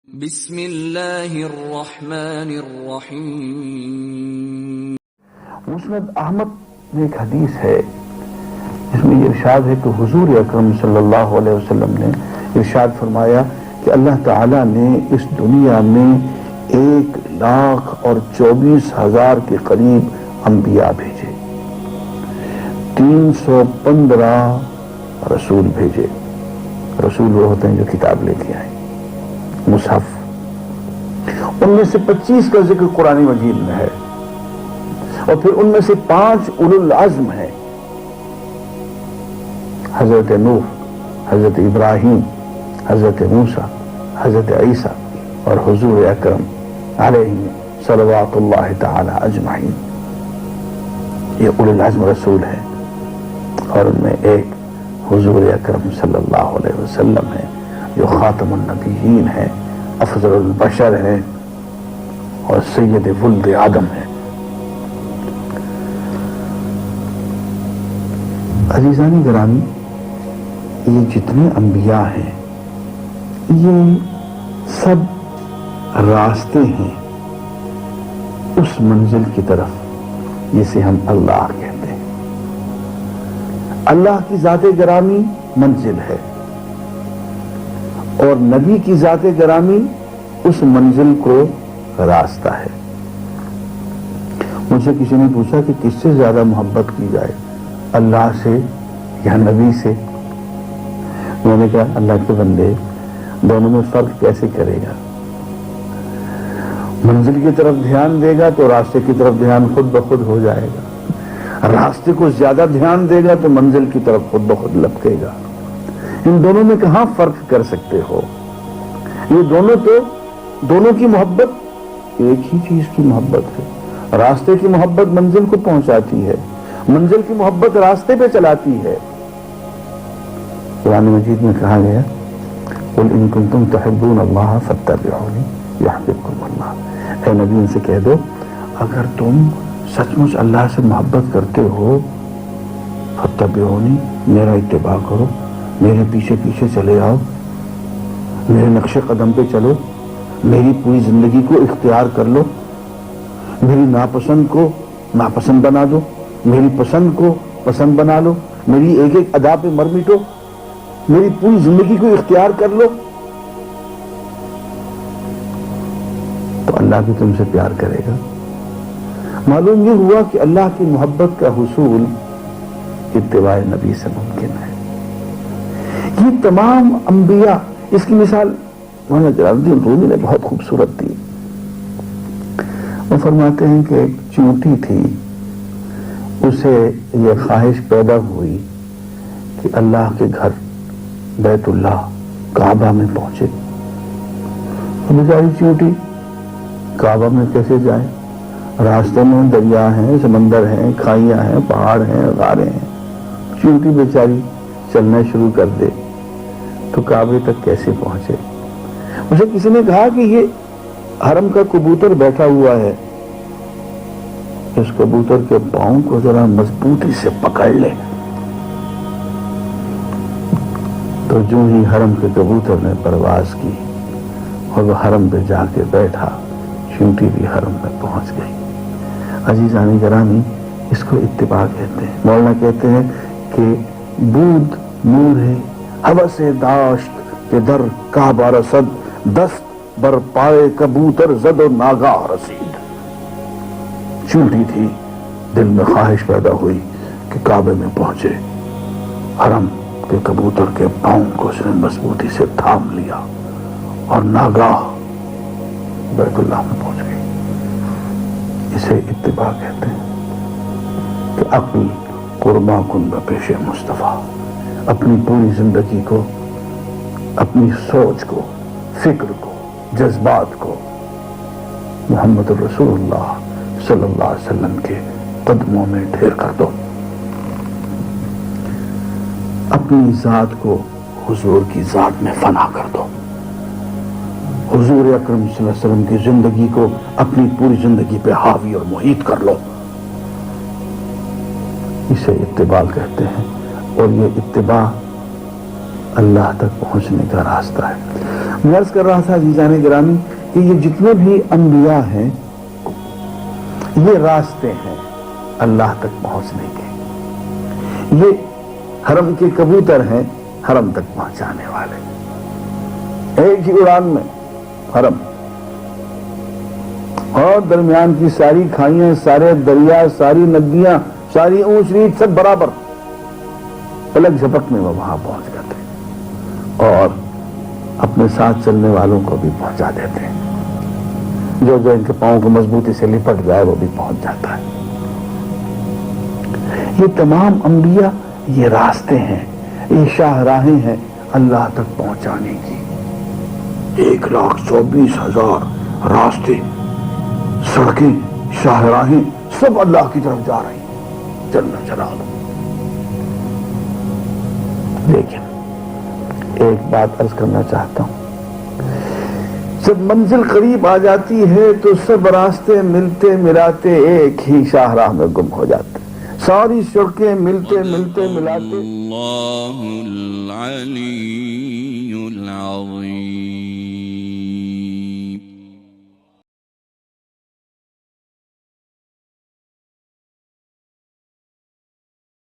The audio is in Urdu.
بسم اللہ الرحمن الرحیم۔ مسند احمد میں ایک حدیث ہے جس میں یہ ارشاد ہے کہ حضور اکرم صلی اللہ علیہ وسلم نے ارشاد فرمایا کہ اللہ تعالیٰ نے اس دنیا میں 1,24,000 کے قریب انبیاء بھیجے، 315 رسول بھیجے۔ رسول وہ ہوتے ہیں جو کتاب لے کے آئے، مصحف۔ ان میں سے 25 کا ذکر قرآن مجید میں ہے، اور پھر ان میں سے 5 اولو العزم ہیں، حضرت نوح، حضرت ابراہیم، حضرت موسیٰ، حضرت عیسیٰ اور حضور اکرم علیہ صلوات اللہ تعالی اجمعین۔ یہ اولو العزم رسول ہیں، اور ان میں ایک حضور اکرم صلی اللہ علیہ وسلم ہے جو خاتم النبیین ہے، افضل البشر ہے اور سید ولد آدم ہے۔ عزیزان گرامی، یہ جتنے انبیاء ہیں یہ سب راستے ہیں اس منزل کی طرف جسے ہم اللہ کہتے ہیں۔ اللہ کی ذات گرامی منزل ہے، اور نبی کی ذات گرامی اس منزل کو راستہ ہے۔ مجھ سے کسی نے پوچھا کہ کس سے زیادہ محبت کی جائے، اللہ سے یا نبی سے؟ میں نے کہا اللہ کے بندے، دونوں میں فرق کیسے کرے گا؟ منزل کی طرف دھیان دے گا تو راستے کی طرف دھیان خود بخود ہو جائے گا، راستے کو زیادہ دھیان دے گا تو منزل کی طرف خود بخود لپکے گا۔ ان دونوں میں کہاں فرق کر سکتے ہو؟ یہ دونوں کی محبت ایک ہی چیز کی محبت ہے۔ راستے کی محبت منزل کو پہنچاتی ہے، منزل کی محبت راستے پہ چلاتی ہے۔ قرآن مجید میں کہا گیا قُلْ إِن كُنتُمْ تُحِبُّونَ اللَّهَ فَاتَّبِعُونِي يُحْبِبْكُمُ اللَّهُ۔ اے نبی ان سے کہہ دو اگر تم سچ مچ اللہ سے محبت کرتے ہو فَاتَّبِعُونِي، میرا اتباع کرو، میرے پیچھے پیچھے چلے آؤ، میرے نقش قدم پہ چلو، میری پوری زندگی کو اختیار کر لو، میری ناپسند کو ناپسند بنا دو، میری پسند کو پسند بنا لو، میری ایک ایک ادا پہ مر مٹو، میری پوری زندگی کو اختیار کر لو، تو اللہ بھی تم سے پیار کرے گا۔ معلوم یہ ہوا کہ اللہ کی محبت کا حصول اتباع نبی سے ممکن ہے۔ یہ تمام انبیاء، اس کی مثال مولانا جلال الدین رومی نے بہت خوبصورت دی۔ وہ فرماتے ہیں کہ ایک چیونٹی تھی، اسے یہ خواہش پیدا ہوئی کہ اللہ کے گھر بیت اللہ کعبہ میں پہنچے۔ بیچاری چیونٹی کعبہ میں کیسے جائیں؟ راستے میں دریا ہیں، سمندر ہیں، کھائیاں ہیں، پہاڑ ہیں، غاریں ہیں۔ چیونٹی بیچاری چلنا شروع کر دے تو کعبے تک کیسے پہنچے؟ مجھے کسی نے کہا کہ یہ حرم کا کبوتر بیٹھا ہوا ہے، اس کبوتر کے پاؤں کو ذرا مضبوطی سے پکڑ لے۔ تو جو ہی حرم کے کبوتر نے پرواز کی اور وہ حرم پہ جا کے بیٹھا، چیونٹی بھی حرم میں پہنچ گئی۔ عزیزان گرامی، اس کو اتباع کہتے ہیں۔ مولانا کہتے ہیں کہ بود نور ہے ہوس داشت کہ در کعبہ رسد، دست بر پائے کبوتر زد و ناگاہ رسید۔ چیونٹی تھی، دل میں خواہش پیدا ہوئی کہ کعبے میں پہنچے، حرم کے کبوتر کے پاؤں کو اس نے مضبوطی سے تھام لیا اور ناگاہ بیت اللہ میں پہنچ گئی۔ اسے اتباع کہتے ہیں کہ عقل قربا کن بپیش مصطفیٰ، اپنی پوری زندگی کو، اپنی سوچ کو، فکر کو، جذبات کو محمد الرسول اللہ صلی اللہ علیہ وسلم کے قدموں میں ڈھیر کر دو۔ اپنی ذات کو حضور کی ذات میں فنا کر دو۔ حضور اکرم صلی اللہ علیہ وسلم کی زندگی کو اپنی پوری زندگی پہ حاوی اور محیط کر لو۔ اسے اتباع کہتے ہیں، اور یہ اتباع اللہ تک پہنچنے کا راستہ ہے۔ میں عرض کر رہا تھا عزیزان گرامی کہ یہ جتنے بھی انبیاء ہیں یہ راستے ہیں اللہ تک پہنچنے کے، یہ حرم کے کبوتر ہیں حرم تک پہنچانے والے، ایک ہی اڑان میں حرم، اور درمیان کی ساری کھائیاں، سارے دریا، ساری ندیاں، ساری اونچ نیچ سب برابر، پلک جھپک میں وہ وہاں پہنچ جاتے ہیں اور اپنے ساتھ چلنے والوں کو بھی پہنچا دیتے ہیں، جو ان کے پاؤں کو مضبوطی سے لپٹ جائے وہ بھی پہنچ جاتا ہے۔ یہ تمام انبیاء یہ راستے ہیں، یہ شاہراہیں ہیں اللہ تک پہنچانے کی۔ 1,24,000 راستے، سڑکیں، شاہراہیں سب اللہ کی طرف جا رہی ہیں جل جلالہ۔ لیکن ایک بات عرض کرنا چاہتا ہوں، جب منزل قریب آ جاتی ہے تو سب راستے ملتے ملاتے ایک ہی شاہراہ میں گم ہو جاتے، ساری سڑکیں ملتے ملاتے۔ اللہ العلی العظیم۔